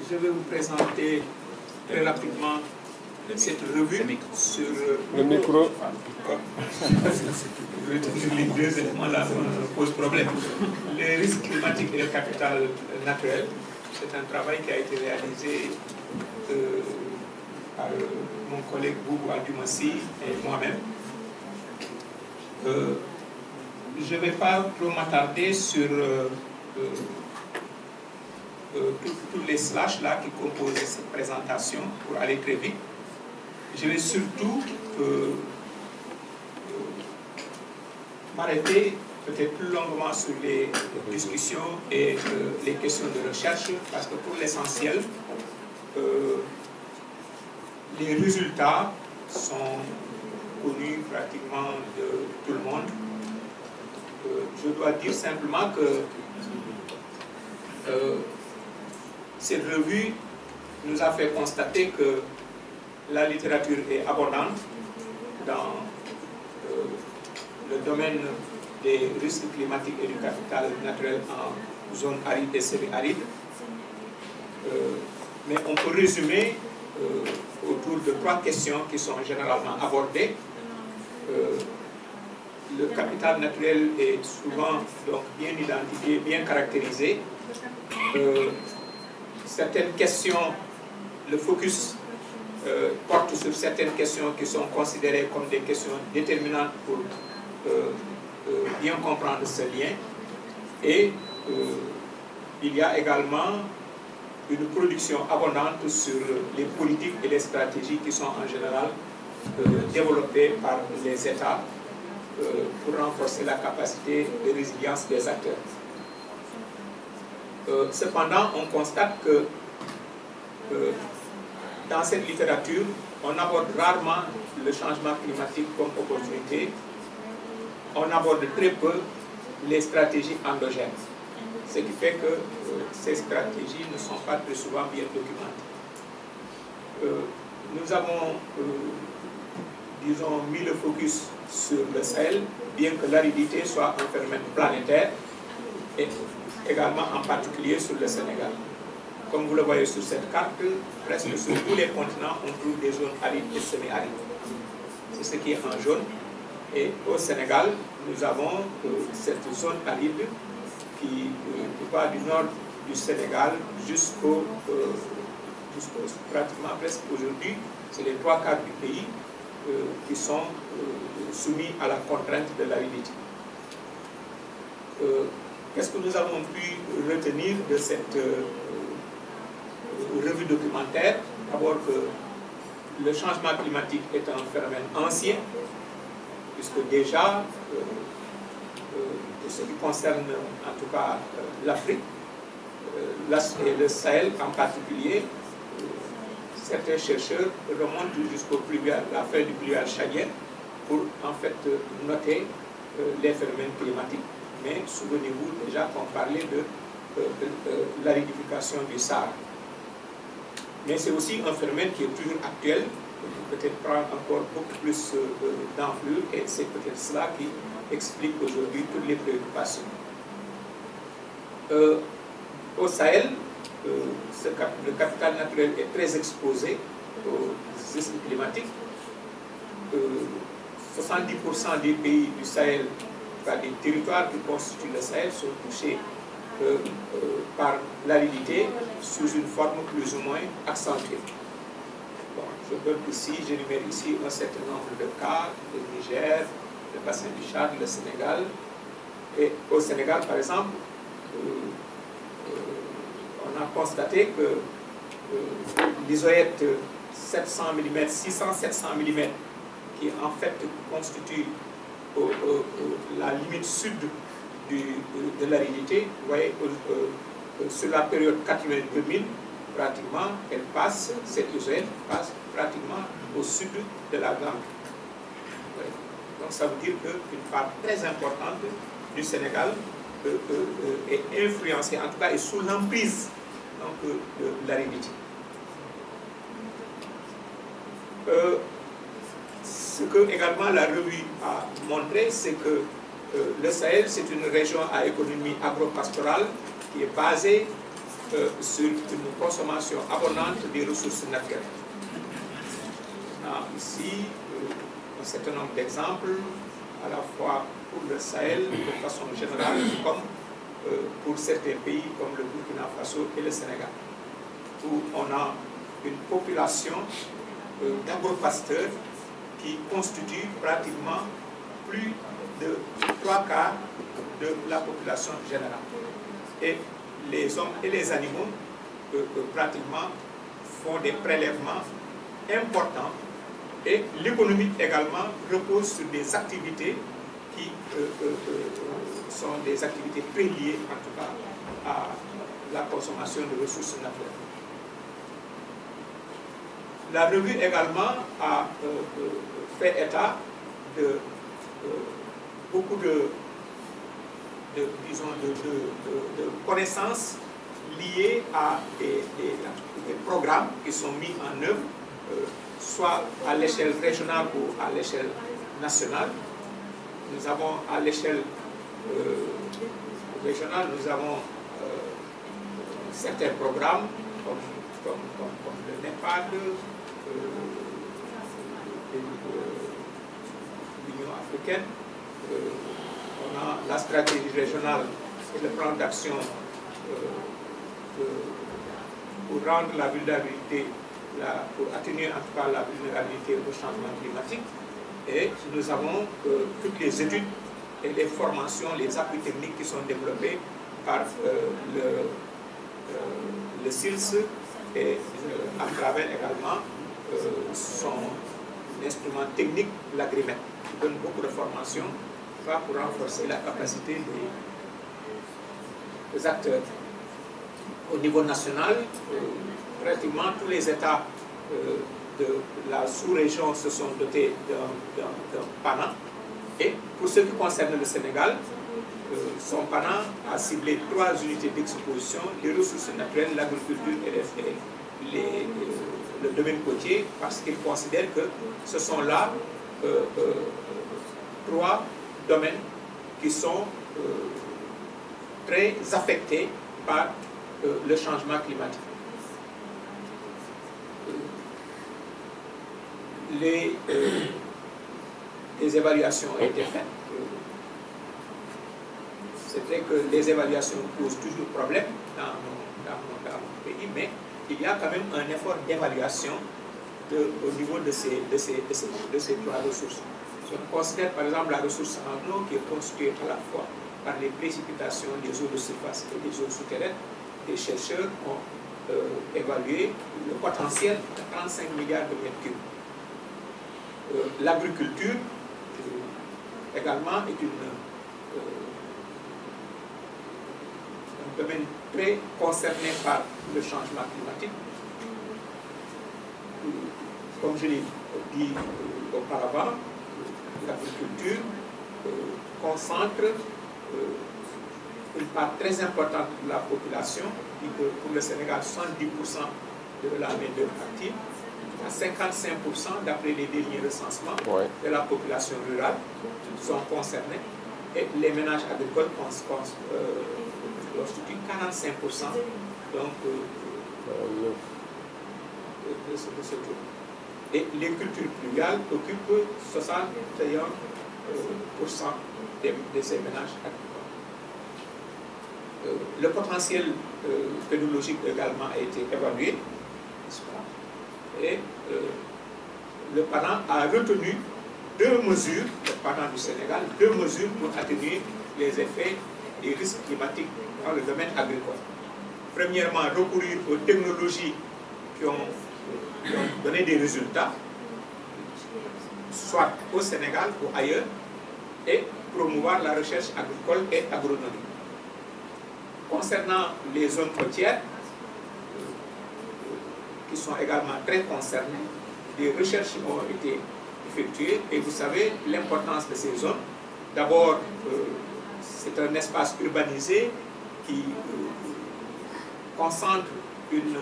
Je vais vous présenter très rapidement cette revue sur... Le micro. Les deux éléments là posent problème. Les risques climatiques et le capital naturel, c'est un travail qui a été réalisé par mon collègue Boubou Adjumassi et moi-même. Je ne vais pas trop m'attarder sur tous les slashes là qui composent cette présentation pour aller très vite. Je vais surtout m'arrêter peut-être plus longuement sur les discussions et les questions de recherche, parce que pour l'essentiel, les résultats sont connus pratiquement de tout le monde. Je dois dire simplement que cette revue nous a fait constater que la littérature est abondante dans le domaine des risques climatiques et du capital naturel en zone aride et semi-aride. Mais on peut résumer autour de 3 questions qui sont généralement abordées. Le capital naturel est souvent donc bien identifié, bien caractérisé. Certaines questions, le focus porte sur certaines questions qui sont considérées comme des questions déterminantes pour bien comprendre ce lien. Et il y a également une production abondante sur les politiques et les stratégies qui sont en général développées par les États pour renforcer la capacité de résilience des acteurs. Cependant, on constate que dans cette littérature, on aborde rarement le changement climatique comme opportunité. On aborde très peu les stratégies endogènes, ce qui fait que ces stratégies ne sont pas très souvent bien documentées. Nous avons, disons, mis le focus sur le Sahel, bien que l'aridité soit un phénomène planétaire, et également en particulier sur le Sénégal. Comme vous le voyez sur cette carte, presque sur tous les continents, on trouve des zones arides et semi-arides. C'est ce qui est en jaune. Et au Sénégal, nous avons cette zone aride qui va du nord du Sénégal jusqu'au pratiquement presque aujourd'hui. C'est les 3 quarts du pays qui sont soumis à la contrainte de l'aridité. Qu'est-ce que nous avons pu retenir de cette revue documentaire? D'abord que le changement climatique est un phénomène ancien, puisque déjà, pour ce qui concerne en tout cas l'Afrique, et le Sahel en particulier, certains chercheurs remontent jusqu'au la fin du pluvial tchadien pour en fait noter les phénomènes climatiques. Mais souvenez-vous déjà qu'on parlait de l'aridification du Sahara. Mais c'est aussi un phénomène qui est toujours actuel, qui peut-être prendre encore beaucoup plus d'ampleur, et c'est peut-être cela qui explique aujourd'hui toutes les préoccupations. Au Sahel, le capital naturel est très exposé aux risques climatiques. 70% des pays du Sahel, des territoires qui constituent le Sahel, sont touchés par l'aridité sous une forme plus ou moins accentuée. Bon, j'énumère ici un certain nombre de cas, le Niger, le bassin du Tchad, le Sénégal. Et au Sénégal, par exemple, on a constaté que l'isoète 700 mm, 600-700 mm, qui en fait constitue la limite sud de l'aridité, vous voyez, sur la période 80-2000, pratiquement, cette isoète passe pratiquement au sud de la Gambie. Donc ça veut dire qu'une part très importante du Sénégal est influencée, en tout cas est sous l'emprise de l'aridité. Ce que également la revue a montré, c'est que le Sahel, c'est une région à économie agro-pastorale qui est basée sur une consommation abondante des ressources naturelles. Ici, un certain nombre d'exemples, à la fois pour le Sahel de façon générale, comme pour certains pays comme le Burkina Faso et le Sénégal, où on a une population d'agropasteurs qui constitue pratiquement plus de 3/4 de la population générale. Et les hommes et les animaux pratiquement font des prélèvements importants, et l'économie également repose sur des activités qui sont des activités très liées en tout cas à la consommation de ressources naturelles. La revue également a fait état de beaucoup de connaissances liées à des programmes qui sont mis en œuvre, soit à l'échelle régionale ou à l'échelle nationale. Nous avons à l'échelle régionale, nous avons certains programmes comme le NEPAD, l'Union africaine. On a la stratégie régionale et le plan d'action pour rendre la vulnérabilité, pour atténuer en tout cas la vulnérabilité au changement climatique. Et nous avons toutes les études et les formations, les appuis techniques qui sont développés par le SILS et à travers également son instrument technique, l'agrimètre, qui donne beaucoup de formations pour renforcer la capacité des acteurs. Au niveau national, pratiquement tous les États de la sous-région se sont dotés d'un PANA. Et pour ce qui concerne le Sénégal, son PANA a ciblé 3 unités d'exposition: les ressources naturelles, l'agriculture et le domaine côtier, parce qu'il considère que ce sont là 3 domaines qui sont très affectés par le changement climatique. Les évaluations ont été faites. C'est vrai que les évaluations posent toujours problème dans mon pays, mais il y a quand même un effort d'évaluation au niveau de ces 3 ressources. Si on considère par exemple la ressource en eau, qui est constituée à la fois par les précipitations des eaux de surface et des eaux souterraines, les chercheurs ont évalué le potentiel de 35 milliards de mètres cubes. L'agriculture également est un domaine très concerné par le changement climatique. Comme je l'ai dit auparavant, l'agriculture concentre une part très importante de la population, et que pour le Sénégal, 70% de la main-d'œuvre active, à 55% d'après les derniers recensements de la population rurale sont concernés, et les ménages agricoles constituent 45% donc, de ce tour. Et les cultures pluviales occupent 61% de ces ménages agricoles. Le potentiel pédologique également a été évalué, et le PANA a retenu 2 mesures, le PANA du Sénégal, 2 mesures pour atténuer les effets des risques climatiques dans le domaine agricole. Premièrement, recourir aux technologies qui ont donné des résultats, soit au Sénégal ou ailleurs, et promouvoir la recherche agricole et agronomique. Concernant les zones côtières, qui sont également très concernées, des recherches ont été effectuées, et vous savez l'importance de ces zones. D'abord, c'est un espace urbanisé qui concentre une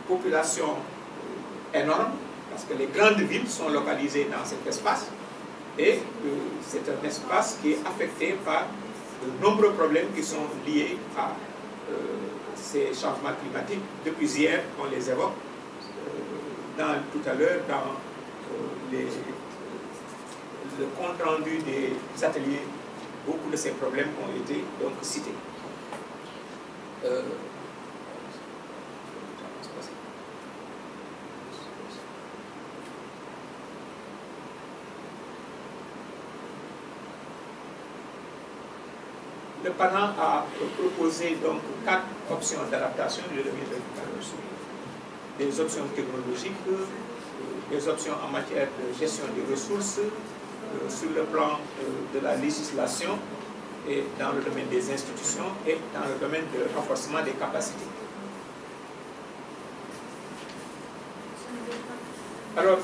population énorme, parce que les grandes villes sont localisées dans cet espace, et c'est un espace qui est affecté par de nombreux problèmes qui sont liés à ces changements climatiques. Depuis hier, on les évoque. Tout à l'heure, dans le compte rendu des ateliers, beaucoup de ces problèmes ont été donc cités. Le PANA a proposé donc 4 options d'adaptation, je reviens sur des options technologiques, des options en matière de gestion des ressources, sur le plan de la législation et dans le domaine des institutions et dans le domaine du renforcement des capacités. Alors,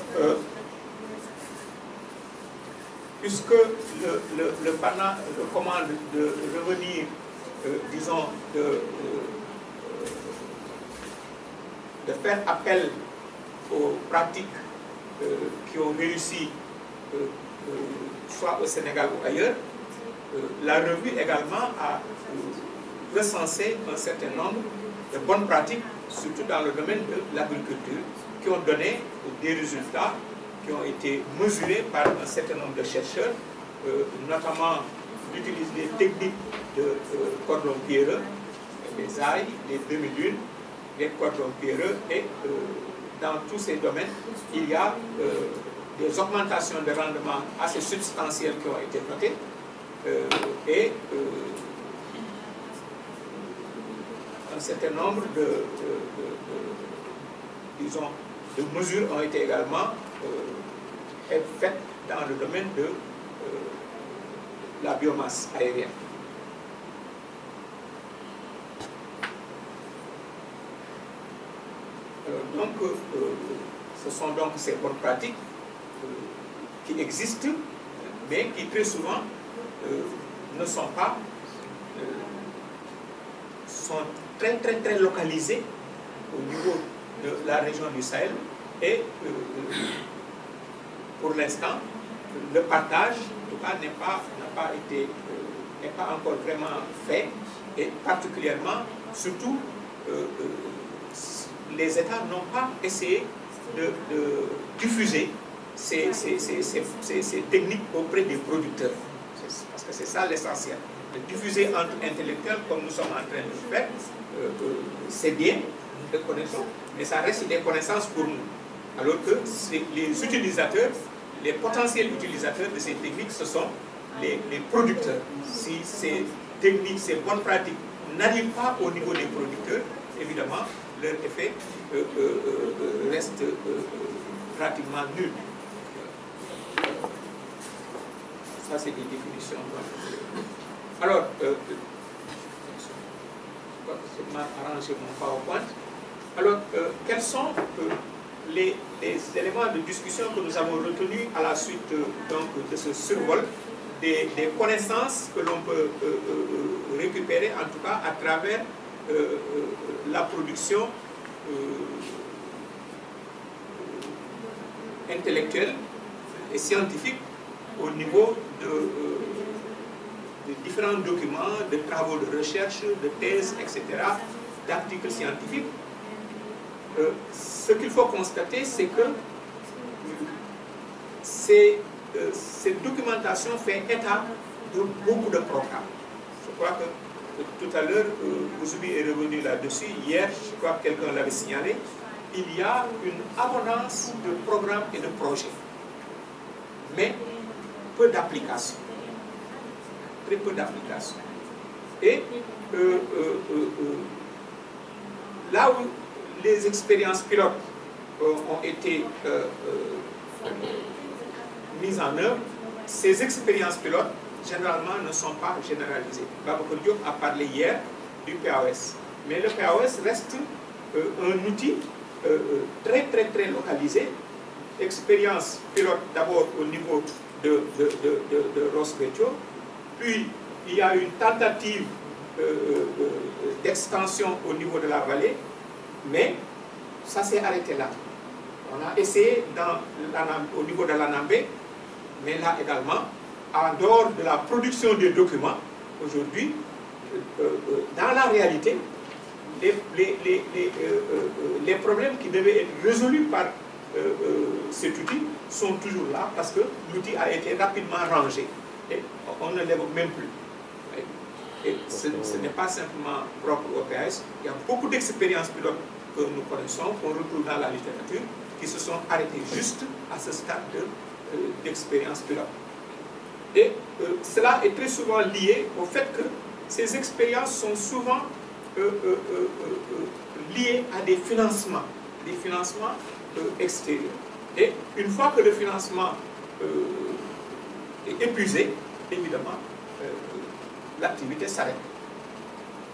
puisque le PANA recommande de revenir, disons, de faire appel aux pratiques qui ont réussi soit au Sénégal ou ailleurs, la revue également a recensé un certain nombre de bonnes pratiques, surtout dans le domaine de l'agriculture, qui ont donné des résultats qui ont été mesurés par un certain nombre de chercheurs, notamment l'utilisation des techniques de cordon pierreux, les ailes, les demi-lunes, les cordons pierreux, et dans tous ces domaines, il y a des augmentations de rendement assez substantielles qui ont été notées, et un certain nombre disons, de mesures ont été également faites dans le domaine de la biomasse aérienne. Donc, ce sont donc ces bonnes pratiques qui existent, mais qui très souvent ne sont pas, sont très localisées au niveau de la région du Sahel, et pour l'instant, le partage, en tout cas, n'est pas encore vraiment fait, et particulièrement, surtout, les États n'ont pas essayé de diffuser ces techniques auprès des producteurs, parce que c'est ça l'essentiel. De diffuser entre intellectuels, comme nous sommes en train de le faire, c'est bien, nous le connaissons, mais ça reste des connaissances pour nous. Alors que les utilisateurs, les potentiels utilisateurs de ces techniques, ce sont les producteurs. Si ces techniques, ces bonnes pratiques n'arrivent pas au niveau des producteurs, évidemment, leur effet reste pratiquement nul. Ça, c'est des définitions. Alors, je vais arranger mon PowerPoint. Alors, quels sont les éléments de discussion que nous avons retenus à la suite donc, de ce survol des connaissances que l'on peut récupérer, en tout cas, à travers la production intellectuelle et scientifique au niveau de différents documents, de travaux de recherche, de thèses, etc., d'articles scientifiques. Ce qu'il faut constater, c'est que cette documentation fait état de beaucoup de programmes. Je crois que tout à l'heure, Ousoubi est revenu là-dessus. Hier, je crois que quelqu'un l'avait signalé, il y a une abondance de programmes et de projets, mais peu d'applications, très peu d'applications. Et là où les expériences pilotes ont été mises en œuvre, ces expériences pilotes, généralement, ne sont pas généralisées. Babacar Diop a parlé hier du PAOS, mais le PAOS reste un outil très localisé. Expérience pilote d'abord au niveau de Ross Béthio, puis il y a une tentative d'extension au niveau de la vallée, mais ça s'est arrêté là. On a essayé au niveau de l'Anambé, mais là également, en dehors de la production des documents, aujourd'hui, dans la réalité, les problèmes qui devaient être résolus par cet outil sont toujours là parce que l'outil a été rapidement rangé et on ne l'évoque même plus. Et ce n'est pas simplement propre au PAS, il y a beaucoup d'expériences pilotes que nous connaissons, qu'on retrouve dans la littérature, qui se sont arrêtées juste à ce stade d'expérience pilote. Et cela est très souvent lié au fait que ces expériences sont souvent liées à des financements extérieurs. Et une fois que le financement est épuisé, évidemment, l'activité s'arrête.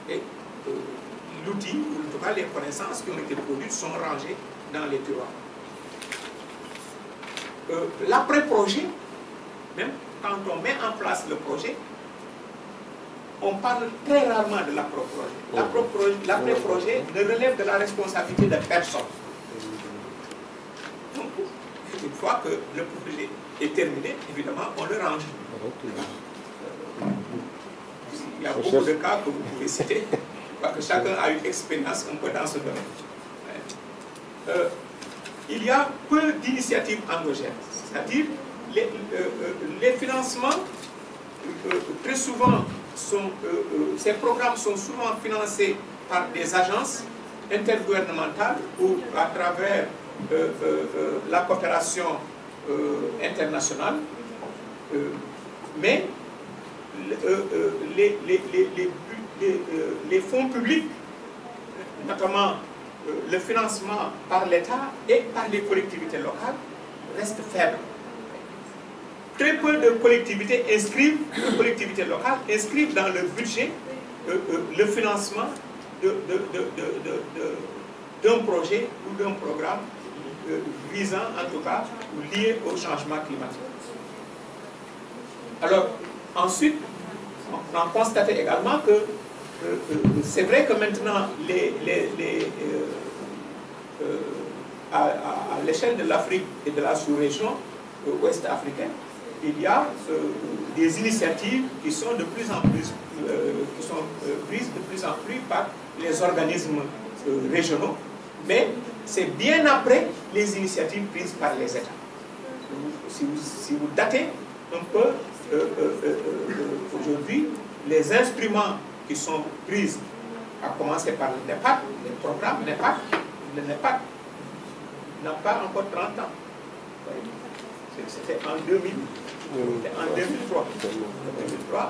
Et l'outil, ou en tout cas les connaissances qui ont été produites, sont rangées dans les tiroirs. L'après-projet, même quand on met en place le projet, on parle très rarement de l'après-projet. L'après-projet ne relève de la responsabilité de personne. Donc, une fois que le projet est terminé, évidemment, on le range. Il y a beaucoup de cas que vous pouvez citer, parce que chacun a une expérience un peu dans ce domaine. Il y a peu d'initiatives endogènes, c'est-à-dire les financements, très souvent, ces programmes sont souvent financés par des agences intergouvernementales ou à travers la coopération internationale, mais les fonds publics, notamment le financement par l'État et par les collectivités locales, restent faibles. Très peu de collectivités locales inscrivent dans le budget le financement d'un projet ou d'un programme visant, en tout cas, lié au changement climatique. Alors, ensuite, on a constaté également que c'est vrai que maintenant, à l'échelle de l'Afrique et de la sous-région ouest africaine, il y a des initiatives qui sont de plus en plus prises de plus en plus par les organismes régionaux, mais c'est bien après les initiatives prises par les États. Si vous datez un peu aujourd'hui, les instruments qui sont pris, à commencer par le NEPAD, les programmes NEPAD, le NEPAD n'a pas encore 30 ans. C'était en 2003.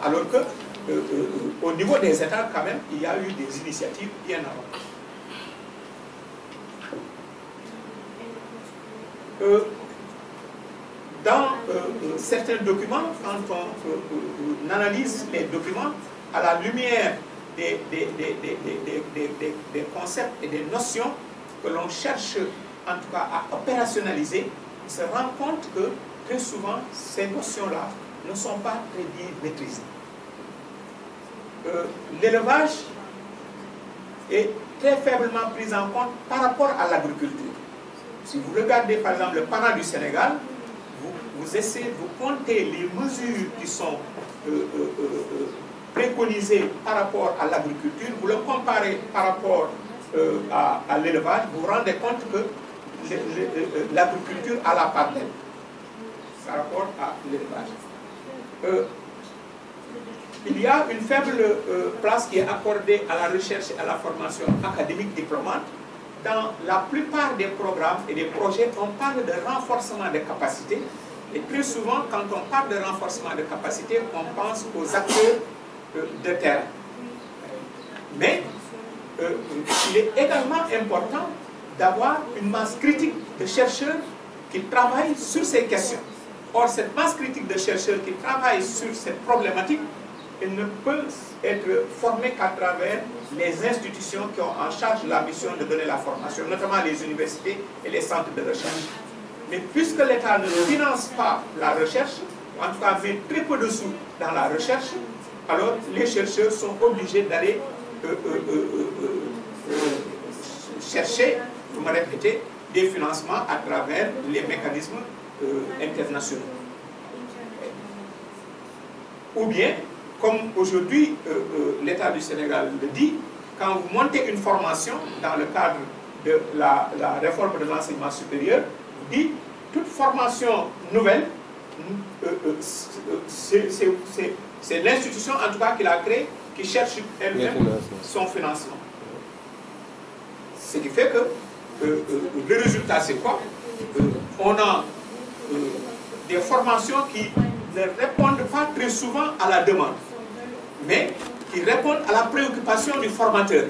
Alors que au niveau des États, quand même, il y a eu des initiatives bien avant. Dans certains documents, quand on analyse les documents à la lumière des concepts et des notions que l'on cherche en tout cas à opérationnaliser, on se rend compte que très souvent ces notions-là ne sont pas très bien maîtrisées. L'élevage est très faiblement pris en compte par rapport à l'agriculture. Si vous regardez par exemple le PANA du Sénégal, vous essayez de compter les mesures qui sont préconisées par rapport à l'agriculture, vous le comparez par rapport à l'élevage, vous vous rendez compte que l'agriculture a la part d'elle par rapport à l'élevage. Il y a une faible place qui est accordée à la recherche et à la formation académique diplômante. Dans la plupart des programmes et des projets, on parle de renforcement des capacités. Et très souvent, quand on parle de renforcement de capacités, on pense aux acteurs de terrain. Mais il est également important d'avoir une masse critique de chercheurs qui travaillent sur ces questions. Or, cette masse critique de chercheurs qui travaillent sur cette problématique, elle ne peut être formée qu'à travers les institutions qui ont en charge la mission de donner la formation, notamment les universités et les centres de recherche. Mais puisque l'État ne finance pas la recherche, en tout cas met très peu de sous dans la recherche, alors les chercheurs sont obligés d'aller chercher, vous me répétez, des financements à travers les mécanismes internationaux. Ou bien, comme aujourd'hui l'État du Sénégal le dit, quand vous montez une formation dans le cadre de la réforme de l'enseignement supérieur, dit toute formation nouvelle, c'est l'institution en tout cas qui l'a créée, qui cherche elle-même son financement. Ce qui fait que le résultat c'est quoi? On a des formations qui ne répondent pas très souvent à la demande, mais qui répondent à la préoccupation du formateur,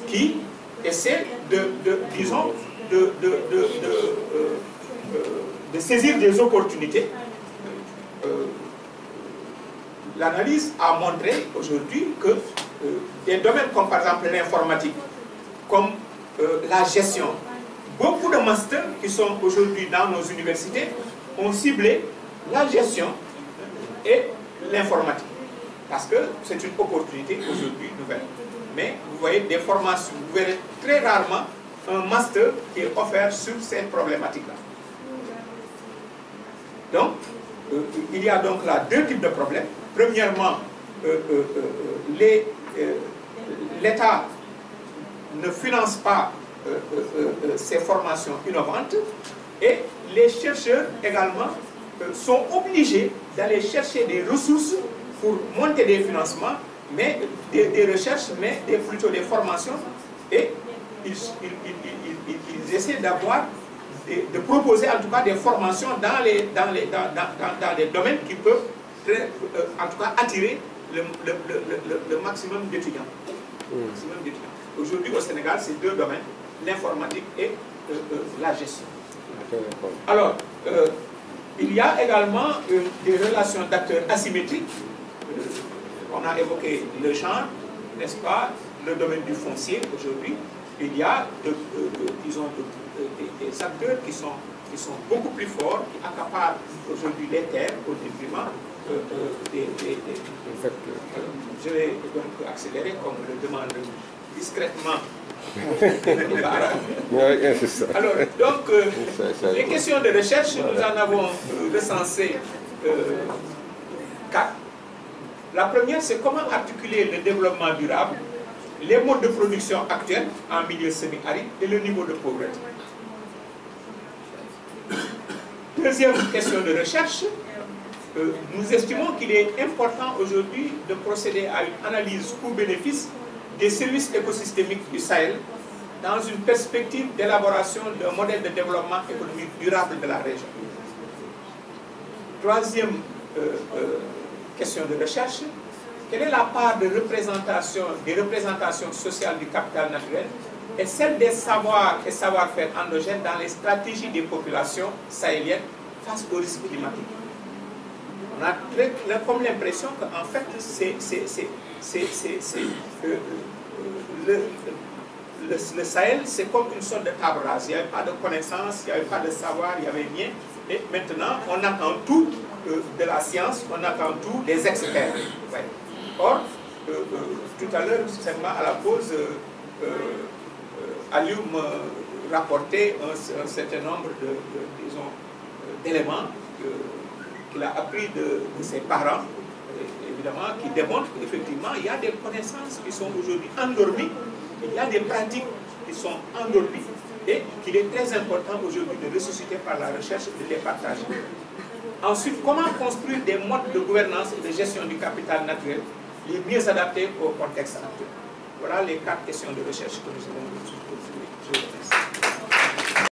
qui essaie disons, de saisir des opportunités. L'analyse a montré aujourd'hui que des domaines comme par exemple l'informatique, comme la gestion, beaucoup de masters qui sont aujourd'hui dans nos universités ont ciblé la gestion et l'informatique. Parce que c'est une opportunité aujourd'hui nouvelle. Mais vous voyez des formations, vous verrez très rarement un master qui est offert sur ces problématiques-là. Donc, il y a donc là deux types de problèmes. Premièrement, l'État ne finance pas ces formations innovantes et les chercheurs également sont obligés d'aller chercher des ressources pour monter des financements, mais des recherches, mais plutôt des formations, et ils essaient d'avoir, de proposer en tout cas des formations dans des domaines qui peuvent en tout cas attirer le maximum d'étudiants. Aujourd'hui au Sénégal, c'est deux domaines, l'informatique et la gestion. Alors, il y a également des relations d'acteurs asymétriques. On a évoqué le genre, n'est-ce pas, le domaine du foncier aujourd'hui. Il y a disons, des acteurs qui sont beaucoup plus forts, qui accaparent aujourd'hui les terres au détriment je vais donc accélérer comme le demande discrètement. Alors, donc, les questions de recherche, nous en avons recensé 4. La première, c'est comment articuler le développement durable, les modes de production actuels en milieu semi-aride et le niveau de pauvreté. Deuxième question de recherche, nous estimons qu'il est important aujourd'hui de procéder à une analyse coût-bénéfice des services écosystémiques du Sahel dans une perspective d'élaboration d'un modèle de développement économique durable de la région. Troisième question de recherche, quelle est la part de des représentations sociales du capital naturel et celle des savoirs et savoir-faire endogènes dans les stratégies des populations sahéliennes face aux risques climatiques? On a comme l'impression qu'en fait, le Sahel, c'est comme une sorte de table rase. Il n'y avait pas de connaissances, il n'y avait pas de savoir, il n'y avait rien. Et maintenant, on attend tout de la science, on attend tout des experts. Ouais. Or, tout à l'heure, seulement à la pause, Aliou me rapportait un certain nombre d'éléments qu'il a appris de ses parents, évidemment, qui démontrent qu'effectivement, il y a des connaissances qui sont aujourd'hui endormies, il y a des pratiques qui sont endormies, et qu'il est très important aujourd'hui de ressusciter par la recherche et de les partager. Ensuite, comment construire des modes de gouvernance et de gestion du capital naturel les mieux adaptés au contexte actuel? Voilà les 4 questions de recherche que nous avons.